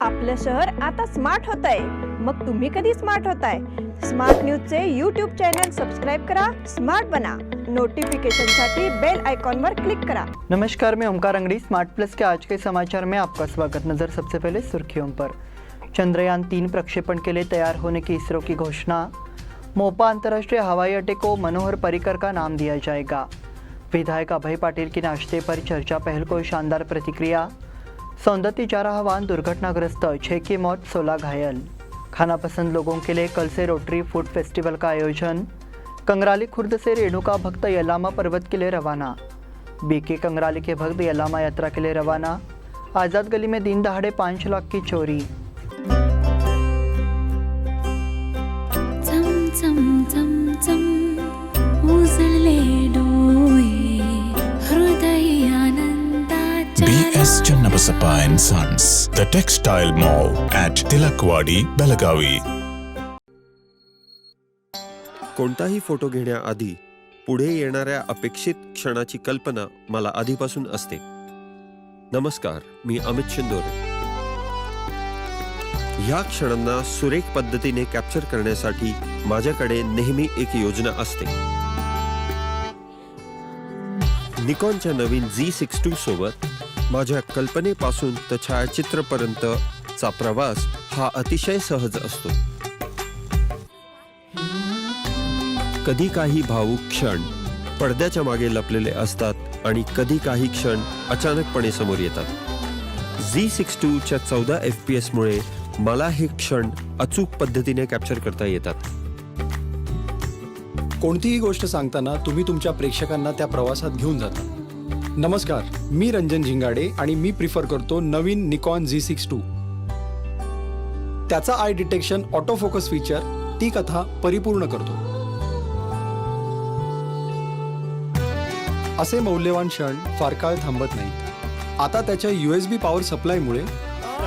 आपलं शहर आता स्मार्ट होतंय. मग तुम्ही कधी स्मार्ट होताय? स्मार्ट न्यूजचे यूट्यूब चॅनल सबस्क्राइब करा, स्मार्ट बना. नोटिफिकेशनसाठी बेल आइकॉन पर क्लिक करा. नमस्कार, मैं ओमकार अंगड़ी। स्मार्ट प्लस के आज के समाचार में आपका स्वागत। नजर सबसे पहले सुर्खियों पर। चंद्रयान 3 प्रक्षेपण के लिए तैयार होने की इसरो की घोषणा। मोपा अंतर्राष्ट्रीय हवाई अड्डे को मनोहर पर्रिकर का नाम दिया जाएगा। विधायक अभय पाटिल की नाश्ते पर चर्चा पहल को शानदार प्रतिक्रिया। सौंदत्ती जा रहा वाहन दुर्घटनाग्रस्त, 6 की मौत, 16 घायल। खाना पसंद लोगों के लिए कल से रोटरी फूड फेस्टिवल का आयोजन। कंगराली खुर्द से रेणुका भक्त यलामा पर्वत के लिए रवाना। बीके कंगराली के भक्त यलामा यात्रा के लिए रवाना। आज़ाद गली में दिन दहाड़े 5 लाख की चोरी। BS Channabasappa and Sons, the Textile Mall at Tilakwadi, Belagavi. कोणताही फोटो घेण्याआधी पुढे येणाऱ्या अपेक्षित क्षणाची कल्पना मला आधीपासून असते. नमस्कार, मी अमित शिंदोरे. ह्या क्षणांना सुरेख पद्धतीने कॅप्चर करण्यासाठी माझ्याकडे नेहमी एक योजना असते. निकॉनच्या नवीन Z62 सोबत माझ्या कल्पनेपासून तर छायाचित्रपर्यंतचा प्रवास हा अतिशय सहज असतो. कधी काही भावुक क्षण पडद्याच्या मागे लपलेले असतात आणि कधी काही क्षण अचानकपणे समोर येतात. Z62 च्या 14 FPS मुळे मला हे क्षण अचूक पद्धतीने कॅप्चर करता येतात. कोणतीही गोष्ट सांगताना तुम्ही तुमच्या प्रेक्षकांना त्या प्रवासात घेऊन जाता. नमस्कार, मी रंजन झिंगाडे आणि मी प्रिफर करतो नवीन निकॉन Z62. त्याचा आय डिटेक्शन ऑटो फोकस फीचर ती कथा परिपूर्ण करतो. असे मौल्यवान क्षण फार काळ थांबत नाहीत. आता त्याच्या USB पॉवर सप्लायमुळे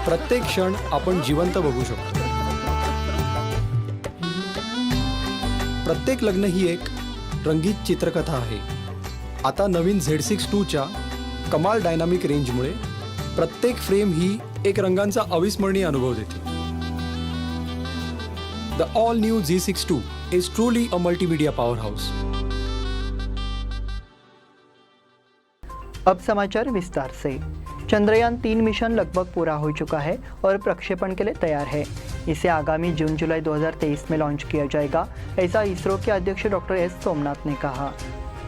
प्रत्येक क्षण आपण जिवंत बघू शकतो. प्रत्येक लग्न ही एक रंगीत चित्रकथा आहे. आता नवीन Z62 च्या कमाल डायनामिक रेंजमुळे प्रत्येक फ्रेम ही एक रंगांचा अविस्मरणीय अनुभव देते. The all new Z62 is truly a multimedia power house. अब समाचार विस्तार से। चंद्रयान 3 मिशन लगभग पूरा हो चुका है और प्रक्षेपण के लिए तैयार है। इसे आगामी जून-जुलाई 2023 में लॉन्च किया जाएगा, ऐसा इसरो के अध्यक्ष डॉक्टर एस सोमनाथ ने कहा।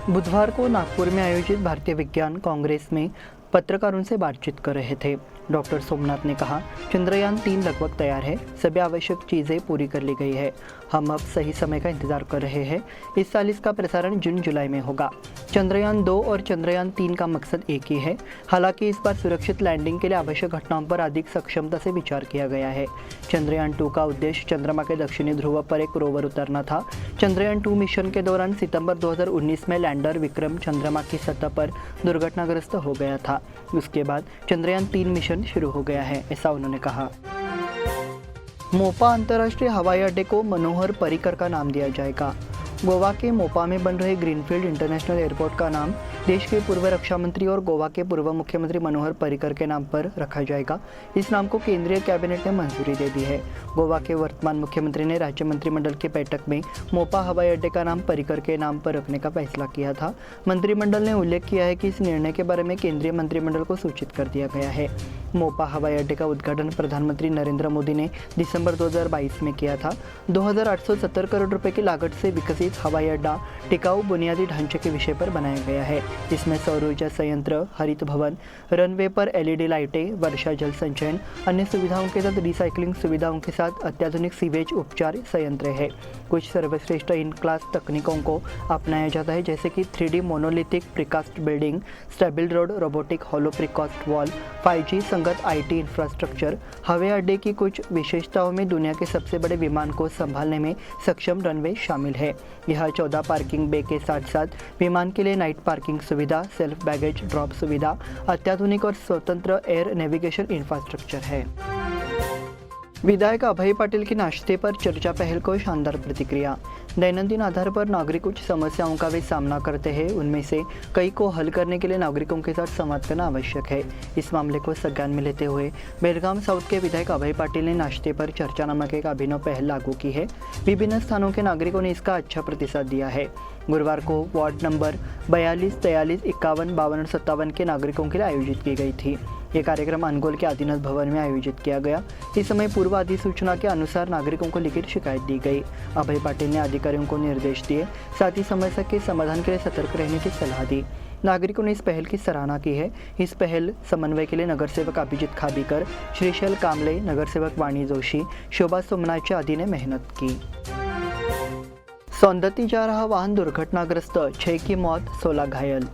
बुधवार को नागपुर में आयोजित भारतीय विज्ञान कांग्रेस में पत्रकारों से बातचीत कर रहे थे। डॉक्टर सोमनाथ ने कहा, चंद्रयान 3 लगभग तैयार है, सभी आवश्यक चीज़ें पूरी कर ली गई है। हम अब सही समय का इंतजार कर रहे हैं। इस साल इसका प्रसारण जून-जुलाई में होगा। चंद्रयान 2 और चंद्रयान 3 का मकसद एक ही है। हालांकि इस बार सुरक्षित लैंडिंग के लिए आवश्यक घटनाओं पर अधिक सक्षमता से विचार किया गया है। चंद्रयान 2 का उद्देश्य चंद्रमा के दक्षिणी ध्रुव पर एक रोवर उतारना था। चंद्रयान 2 मिशन के दौरान सितंबर 2019 में लैंडर विक्रम चंद्रमा की सतह पर दुर्घटनाग्रस्त हो गया था। उसके बाद चंद्रयान 3 मिशन शुरू हो गया है, ऐसा उन्होंने कहा। मोपा अंतर्राष्ट्रीय हवाई अड्डे को मनोहर पर्रिकर का नाम दिया जाएगा। गोवा के मोपा में बन रहे ग्रीनफील्ड इंटरनेशनल एयरपोर्ट का नाम देश के पूर्व रक्षा मंत्री और गोवा के पूर्व मुख्यमंत्री मनोहर पर्रिकर के नाम पर रखा जाएगा। इस नाम को केंद्रीय कैबिनेट ने मंजूरी दे दी है। गोवा के वर्तमान मुख्यमंत्री ने राज्य मंत्रिमंडल की बैठक में मोपा हवाई अड्डे का नाम पर्रिकर के नाम पर रखने का फैसला किया था। मंत्रिमंडल ने उल्लेख किया है कि इस निर्णय के बारे में केंद्रीय मंत्रिमंडल को सूचित कर दिया गया है। मोपा हवाई अड्डे का उद्घाटन प्रधानमंत्री नरेंद्र मोदी ने दिसंबर 2022 में किया था। 2870 करोड़ रुपए की लागत से विकसित हवाई अड्डा टिकाऊ बुनियादी ढांचे के विषय पर बनाया गया है। इसमें सौर ऊर्जा संयंत्र, हरित भवन, रनवे पर LED लाइटें, वर्षा जल संचयन, अन्य सुविधाओं के साथ रिसाइकलिंग सुविधाओं के साथ अत्याधुनिक सीवेज उपचार संयंत्र है। कुछ सर्वश्रेष्ठ इन क्लास तकनीकों को अपनाया जाता है, जैसे कि 3D monolithic precast building, stable road, robotic hollow precast wall, 5G संगत IT इंफ्रास्ट्रक्चर। हवाई अड्डे की कुछ विशेषताओं में दुनिया के सबसे बड़े विमान को संभालने में सक्षम रनवे शामिल है। यह 14 पार्किंग बे के साथ साथ विमान के लिए नाइट पार्किंग सुविधा, सेल्फ बैगेज ड्रॉप सुविधा, अत्याधुनिक और स्वतंत्र एयर नेविगेशन इंफ्रास्ट्रक्चर है। विधायक अभय पाटिल की नाश्ते पर चर्चा पहल को शानदार प्रतिक्रिया। दैनंदिन आधार पर नागरिक कुछ समस्याओं का वे सामना करते हैं, उनमें से कई को हल करने के लिए नागरिकों के साथ संवाद करना आवश्यक है। इस मामले को संज्ञान में लेते हुए बेलगाम साउथ के विधायक अभय पाटिल ने नाश्ते पर चर्चा नामक एक अभिनव पहल लागू की है। विभिन्न स्थानों के नागरिकों ने इसका अच्छा प्रतिसाद दिया है। गुरुवार को वार्ड नंबर 42, 43, 51, 52 और 57 के नागरिकों के लिए आयोजित की गई थी। ये कार्यक्रम अनगोल के आदिनाथ भवन में आयोजित किया गया। इस समय पूर्व अधिसूचना के अनुसार नागरिकों को लिखित शिकायत दी गई। अभय पाटिल ने अधिकारियों को निर्देश दिए, साथ ही समस्या के समाधान के लिए सतर्क रहने की सलाह दी। नागरिकों ने इस पहल की सराहना की है। इस पहल समन्वय के लिए नगर सेवक अभिजीत खाबीकर, श्रीशैल कामले, नगर सेवक वाणी जोशी, शोभा सोमनाथ आदि ने मेहनत की। सौंदती जा रहा वाहन दुर्घटनाग्रस्त, 6 की मौत, 16 घायल।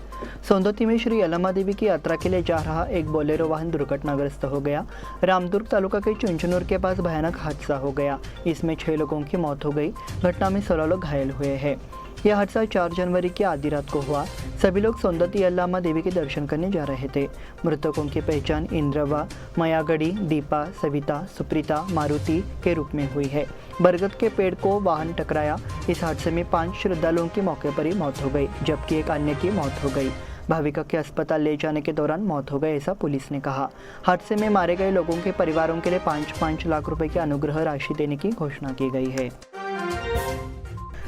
सौंदती में श्री यल्लम्मा देवी की यात्रा के लिए जा रहा एक बोलेरो वाहन दुर्घटनाग्रस्त हो गया। रामदुर्ग तालुका के चुंचनूर के पास भयानक हादसा हो गया। इसमें 6 लोगों की मौत हो गई। घटना में 16 लोग घायल हुए हैं। यह हादसा 4 जनवरी की आधी रात को हुआ। सभी लोग सौंदती यल्लम्मा देवी के दर्शन करने जा रहे थे। मृतकों की पहचान इंद्रवा, मयागड़ी, दीपा, सविता, सुप्रीता, मारुति के रूप में हुई है। बरगद के पेड़ को वाहन टकराया। इस हादसे में 5 श्रद्धालुओं की मौके पर ही मौत हो गई, जबकि एक अन्य की मौत हो गई। भाविका के अस्पताल ले जाने के दौरान मौत हो गई, ऐसा पुलिस ने कहा। हादसे में मारे गए लोगों के परिवारों के लिए 5-5 लाख रुपए की अनुग्रह राशि देने की घोषणा की गई है।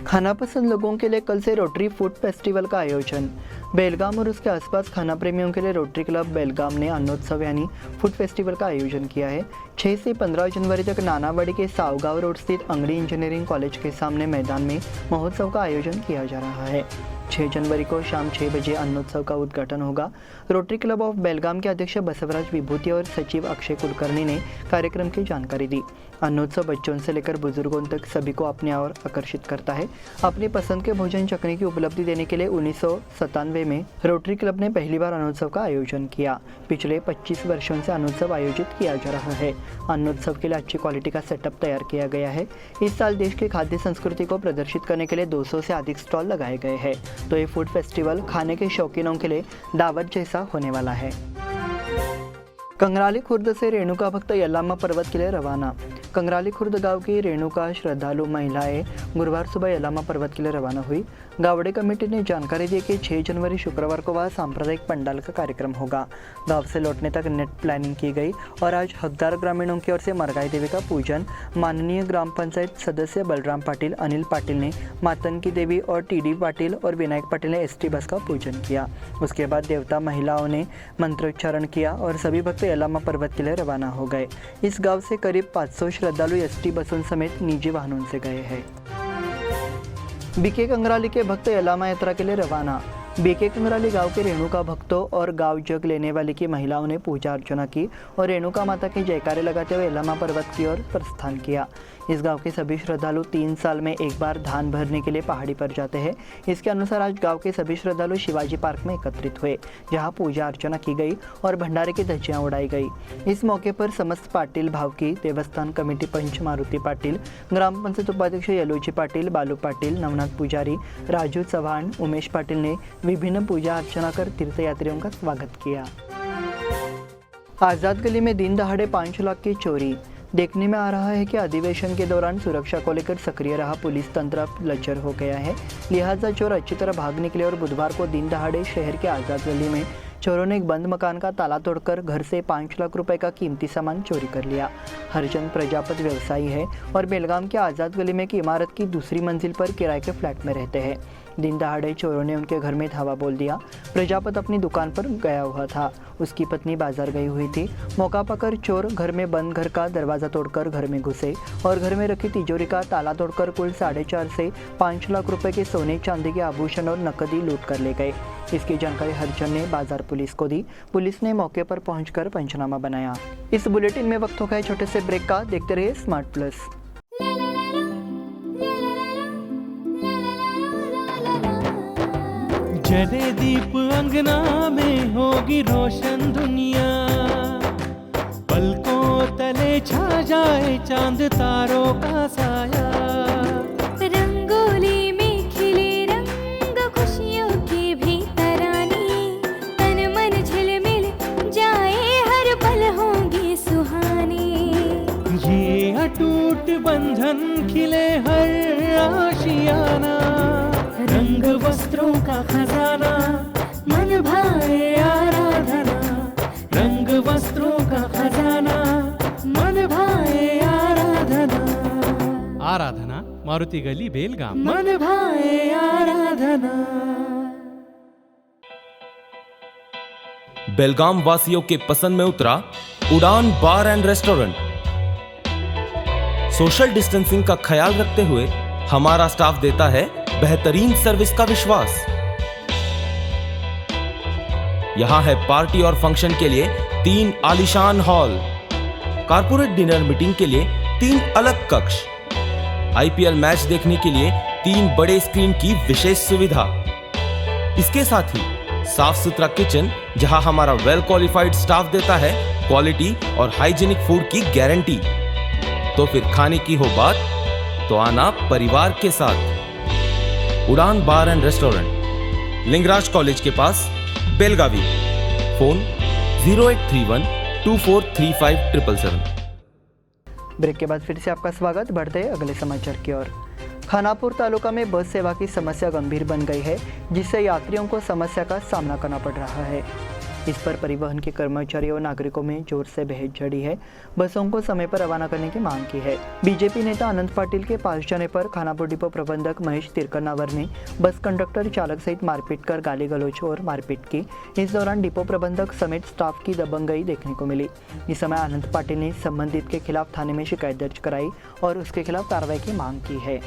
खाना पसंद लोगों के लिए कल से रोटरी फूड फेस्टिवल का आयोजन। बेलगाम और उसके आसपास खाना प्रेमियों के लिए रोटरी क्लब बेलगाम ने अन्नोत्सव यानी फूड फेस्टिवल का आयोजन किया है। 6 से 15 जनवरी तक नानावाड़ी के सावगांव रोड स्थित अंगड़ी इंजीनियरिंग कॉलेज के सामने मैदान में महोत्सव का आयोजन किया जा रहा है। 6 जनवरी को शाम 6 बजे अन्नोत्सव का उद्घाटन होगा। रोटरी क्लब ऑफ बेलगाम के अध्यक्ष बसवराज विभूति और सचिव अक्षय कुलकर्णी ने कार्यक्रम की जानकारी दी। अन्नोत्सव बच्चों से लेकर बुजुर्गों तक सभी को अपने ओर आकर्षित करता है। अपनी पसंद के भोजन चखने की उपलब्धि देने के लिए 1997 में रोटरी क्लब ने पहली बार अन्नोत्सव का आयोजन किया। पिछले 25 वर्षों से अन्नोत्सव आयोजित किया जा रहा है। अन्नोत्सव के लिए अच्छी क्वालिटी का सेटअप तैयार किया गया है। इस साल देश की खाद्य संस्कृति को प्रदर्शित करने के लिए 200 से अधिक स्टॉल लगाए गए हैं। तो ये फूड फेस्टिवल खाने के शौकीनों के लिए दावत जैसा होने वाला है। कंगराली खुर्द से रेणुका भक्त यल्लम्मा पर्वत के लिए रवाना। कंगराली खुर्द गांव की रेणुका श्रद्धालु महिलाएं गुरुवार सुबह यल्लम्मा पर्वत के लिए रवाना हुई। गावड़े कमेटी ने जानकारी दी कि 6 जनवरी शुक्रवार को वहाँ सांप्रदायिक पंडाल का कार्यक्रम होगा। गांव से लौटने तक नेट प्लानिंग की गई और आज हकदार ग्रामीणों की ओर से मरगाई देवी का पूजन माननीय ग्राम पंचायत सदस्य बलराम पाटिल, अनिल पाटिल ने मातंकी देवी और TD पाटिल और विनायक पाटिल ने ST बस का पूजन किया। उसके बाद देवता महिलाओं ने मंत्रोच्चारण किया और सभी भक्त यल्लम्मा पर्वत के लिए रवाना हो गए। इस गांव से करीब 500 श्रद्धालु ST बसों समेत निजी वाहनों से गए हैं। BK कंगराली के भक्त यल्लम्मा यात्रा के लिए रवाना। BK कंगराली गांव के रेणुका भक्तों और गांव जग लेने वाली की महिलाओं ने पूजा अर्चना की और रेणुका माता के जयकारे लगाते हुए यल्लम्मा पर्वत की ओर प्रस्थान किया। इस गांव के सभी श्रद्धालु 3 साल में एक बार धान भरने के लिए पहाड़ी पर जाते हैं। इसके अनुसार आज गांव के सभी श्रद्धालु शिवाजी पार्क में एकत्रित हुए, जहां पूजा अर्चना की गई और भंडारे की धज्जियां उड़ाई गई। इस मौके पर समस्त पाटिल भावकी, देवस्थान कमेटी पंच मारुति पाटिल, ग्राम पंचायत उपाध्यक्ष यलोजी पाटिल, बालू पाटिल, नवनाथ पुजारी, राजू चौहान, उमेश पाटिल ने विभिन्न पूजा अर्चना कर तीर्थयात्रियों का स्वागत किया। आजाद गली में दिन दहाड़े 5 लाख की चोरी। देखने में आ रहा है कि अधिवेशन के दौरान सुरक्षा को लेकर सक्रिय रहा पुलिस तंत्र अब लचर हो गया है। लिहाजा चोर अच्छी तरह भाग निकले और बुधवार को दिन दहाड़े शहर के आजाद गली में चोरों ने एक बंद मकान का ताला तोड़कर घर से 5 लाख रुपए का कीमती सामान चोरी कर लिया। हरचंद प्रजापत व्यवसायी है और बेलगाम के आजाद गली में की इमारत की दूसरी मंजिल पर किराए के फ्लैट में रहते हैं। दिन दहाड़े चोरों ने उनके घर में धावा बोल दिया। प्रजापत अपनी दुकान पर गया हुआ था, उसकी पत्नी बाजार गई हुई थी। मौका पाकर चोर घर में बंद घर का दरवाज़ा तोड़कर घर में घुसे और घर में रखी तिजोरी का ताला तोड़कर कुल 4.5 से 5 लाख रुपए के सोने चांदी के आभूषण और नकदी लूट कर ले गए। इसकी जानकारी हरचंद ने बाजार पुलिस को दी। पुलिस ने मौके पर पहुंचकर पंचनामा बनाया। इस बुलेटिन में वक्त हो गया छोटे से ब्रेक का। देखते रहिए स्मार्ट प्लस। जले दीप अंगना में होगी रोशन दुनिया, पलकों तले छा जाए चांद तारों का साया। रंगोली में खिले रंग खुशियों की भी तरानी, तन मन झिलमिल जाए हर पल होंगी सुहानी। ये अटूट बंधन खिले हर आशियाना, रंग वस्त्रों का खजाना मन भाए आराधना, रंग वस्त्रों का खजाना मन भाए आराधना। आराधना मारुति गली बेलगाम, मन भाए आराधना। बेलगाम वासियों के पसंद में उतरा उड़ान बार एंड रेस्टोरेंट। सोशल डिस्टेंसिंग का ख्याल रखते हुए हमारा स्टाफ देता है बेहतरीन सर्विस का विश्वास। यहां है पार्टी और फंक्शन के लिए 3 आलीशान हॉल, कारपोरेट डिनर मीटिंग के लिए 3 अलग कक्ष, आईपीएल मैच देखने के लिए 3 बड़े स्क्रीन की विशेष सुविधा। इसके साथ ही साफ सुथरा किचन जहां हमारा वेल क्वालिफाइड स्टाफ देता है क्वालिटी और हाइजीनिक फूड की गारंटी। तो फिर खाने की हो बात तो आना परिवार के साथ। उड़ान बार एंड रेस्टोरेंट, लिंगराज कॉलेज के पास, बेलगावी। फोन 0831 2435 777। ब्रेक के बाद फिर से आपका स्वागत। बढ़ते हैं अगले समाचार की ओर। खानापुर तालुका में बस सेवा की समस्या गंभीर बन गई है, जिससे यात्रियों को समस्या का सामना करना पड़ रहा है। इस पर परिवहन के कर्मचारियों और नागरिकों में जोर से बहस छिड़ी है। बसों को समय पर रवाना करने की मांग की है। बीजेपी नेता अनंत पाटिल के पास जाने पर खानापुर डिपो प्रबंधक महेश तिरकनावर ने बस कंडक्टर चालक सहित मारपीट कर गाली गलौज और मारपीट की। इस दौरान डिपो प्रबंधक समेत स्टाफ की दबंगई देखने को मिली। इस समय अनंत पाटिल ने संबंधित के खिलाफ थाने में शिकायत दर्ज कराई और उसके खिलाफ कार्रवाई की मांग की है।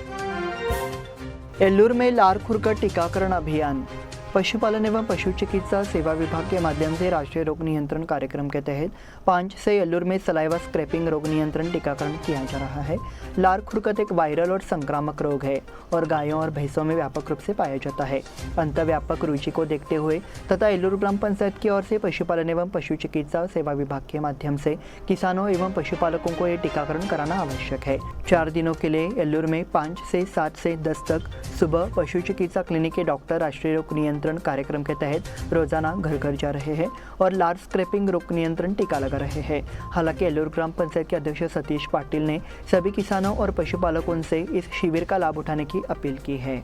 एल्लूर में लार खुरकट टीकाकरण अभियान। पशुपालन एवं पशु चिकित्सा सेवा विभाग के माध्यम से राष्ट्रीय रोग नियंत्रण कार्यक्रम के तहत 5 से एल्लूर में सलाइवा स्क्रैपिंग रोग नियंत्रण टीकाकरण किया जा रहा है। लार खुरकट एक वायरल और संक्रामक रोग है और गायों और भैंसों में व्यापक रूप से पाया जाता है। अंतर्व्यापक रुचि को देखते हुए तथा एल्लूर ग्राम पंचायत की ओर से पशुपालन एवं पशु चिकित्सा सेवा विभाग के माध्यम से किसानों एवं पशुपालकों को ये टीकाकरण कराना आवश्यक है। 4 दिनों के लिए एल्लूर में 5 से 7 से 10 तक सुबह पशु चिकित्सा क्लिनिक के डॉक्टर राष्ट्रीय रोग नियंत्रण कार्यक्रम के तहत रोजाना घर घर जा रहे हैं और लार स्क्रैपिंग रोग नियंत्रण टीका लगा रहे हैं। हालांकि एल्लूर ग्राम पंचायत के अध्यक्ष सतीश पाटिल ने सभी किसानों और पशुपालकों से इस शिविर का लाभ उठाने की अपील की है।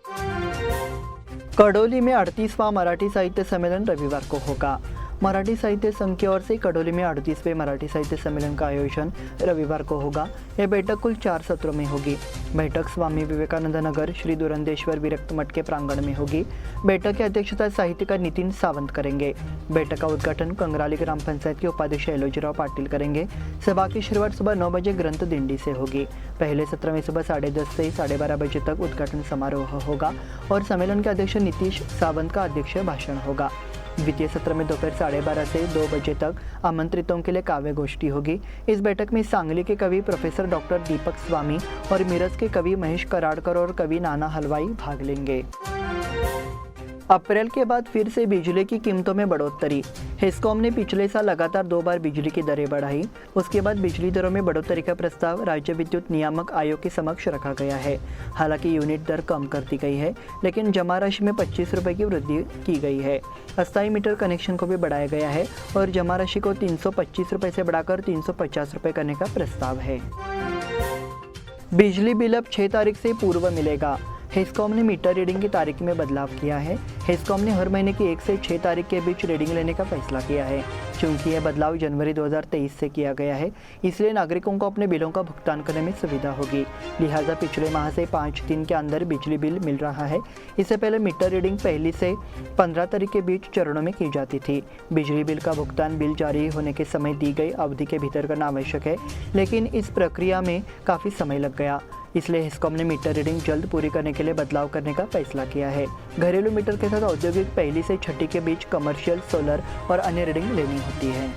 कडोली में 38वां मराठी साहित्य सम्मेलन रविवार को होगा। मराठी साहित्य संघ की ओर से कडोली में 38वें मराठी साहित्य सम्मेलन का आयोजन रविवार को होगा। यह बैठक कुल 4 सत्रों में होगी। बैठक स्वामी विवेकानंद नगर श्री दुरंदेश्वर विरक्त मठ के प्रांगण में होगी। बैठक की अध्यक्षता साहित्यकार नितिन सावंत करेंगे। बैठक का उद्घाटन कंगराली ग्राम पंचायत के उपाध्यक्ष एलोजीराव पाटिल करेंगे। सभा की शुरुआत सुबह 9 बजे ग्रंथ दिंडी से होगी। पहले सत्र में सुबह 10:30 से 12:30 बजे तक उद्घाटन समारोह होगा और सम्मेलन के अध्यक्ष नीतीश सावंत का अध्यक्ष भाषण होगा। द्वितीय सत्र में दोपहर 12:30 से 2 बजे तक आमंत्रितों के लिए काव्य गोष्ठी होगी। इस बैठक में सांगली के कवि प्रोफेसर डॉक्टर दीपक स्वामी और मिरज के कवि महेश कराड़कर और कवि नाना हलवाई भाग लेंगे। अप्रैल के बाद फिर से बिजली की कीमतों में बढ़ोतरी। हेस्कॉम ने पिछले साल लगातार 2 बार बिजली की दरें बढ़ाई। उसके बाद बिजली दरों में बढ़ोतरी का प्रस्ताव राज्य विद्युत नियामक आयोग के समक्ष रखा गया है। हालांकि यूनिट दर कम कर दी गई है, लेकिन जमा राशि में 25 रुपये की वृद्धि की गई है। अस्थायी मीटर कनेक्शन को भी बढ़ाया गया है और जमा राशि को 325 रुपये से बढ़ाकर 350 रुपये करने का प्रस्ताव है। बिजली बिल अब 6 तारीख से पूर्व मिलेगा। हेस्कॉम ने मीटर रीडिंग की तारीख में बदलाव किया है। हेस्कॉम ने हर महीने की 1 से 6 तारीख के बीच रीडिंग लेने का फैसला किया है। चूंकि यह बदलाव जनवरी 2023 से किया गया है, इसलिए नागरिकों को अपने बिलों का भुगतान करने में सुविधा होगी। लिहाजा पिछले माह से 5 दिन के अंदर बिजली बिल मिल रहा है। इससे पहले मीटर रीडिंग 1 से 15 तारीख के बीच चरणों में की जाती थी। बिजली बिल का भुगतान बिल जारी होने के समय दी गई अवधि के भीतर करना आवश्यक है, लेकिन इस प्रक्रिया में काफ़ी समय लग गया। इसलिए हेस्कॉम ने मीटर रीडिंग जल्द पूरी करने के लिए बदलाव करने का फैसला किया है। घरेलू मीटर के साथ औद्योगिक 1 से 6 के बीच कमर्शियल, सोलर और अन्य रीडिंग लेनी होती है।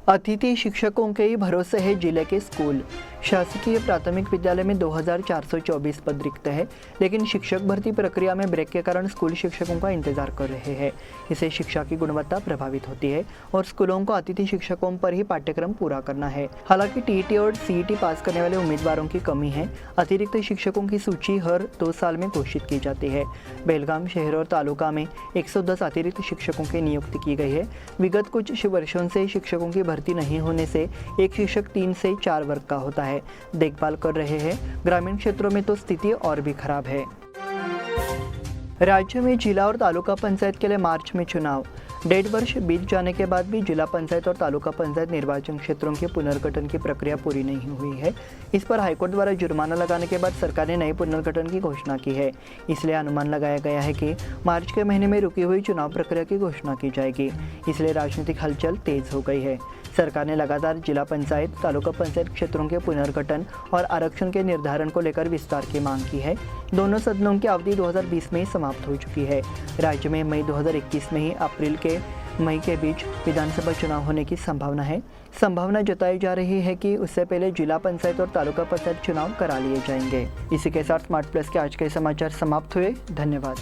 अतिथि शिक्षकों के ही भरोसे है जिले के स्कूल। शासकीय प्राथमिक विद्यालय में 2424 पद रिक्त है, लेकिन शिक्षक भर्ती प्रक्रिया में ब्रेक के कारण स्कूल शिक्षकों का इंतजार कर रहे हैं। इससे शिक्षा की गुणवत्ता प्रभावित होती है और स्कूलों को अतिथि शिक्षकों पर ही पाठ्यक्रम पूरा करना है। हालांकि टीईटी और सीईटी पास करने वाले उम्मीदवारों की कमी है। अतिरिक्त शिक्षकों की सूची हर 2 साल में घोषित की जाती है। बेलगाम शहर और तालुका में 110 अतिरिक्त शिक्षकों की नियुक्ति की गई है। विगत कुछ वर्षों से शिक्षकों की भर्ती नहीं होने से एक शिक्षक 3 से 4 वर्ग का होता है। देखभाल कर रहे हैं। ग्रामीण क्षेत्रों में तो स्थिति और भी खराब है। राज्य में जिला और तालुका पंचायत के लिए मार्च में चुनाव। 1.5 वर्ष बीत जाने के बाद भी जिला पंचायत और तालुका पंचायत निर्वाचन क्षेत्रों के पुनर्गठन की प्रक्रिया पूरी नहीं हुई है। इस पर हाईकोर्ट द्वारा जुर्माना लगाने के बाद सरकार ने नए पुनर्गठन की घोषणा की है। इसलिए अनुमान लगाया गया है कि मार्च के महीने में रुकी हुई चुनाव प्रक्रिया की घोषणा की जाएगी। इसलिए राजनीतिक हलचल तेज हो गई है। सरकार ने लगातार जिला पंचायत, तालुका पंचायत क्षेत्रों के पुनर्गठन और आरक्षण के निर्धारण को लेकर विस्तार की मांग की है। दोनों सदनों की अवधि 2020 में ही समाप्त हो चुकी है। राज्य में मई 2021 में ही अप्रैल के मई के बीच विधानसभा चुनाव होने की संभावना है। संभावना जताई जा रही है कि उससे पहले जिला पंचायत और तालुका पंचायत चुनाव करा लिए जाएंगे। इसी के साथ स्मार्ट प्लस के आज के समाचार समाप्त हुए। धन्यवाद।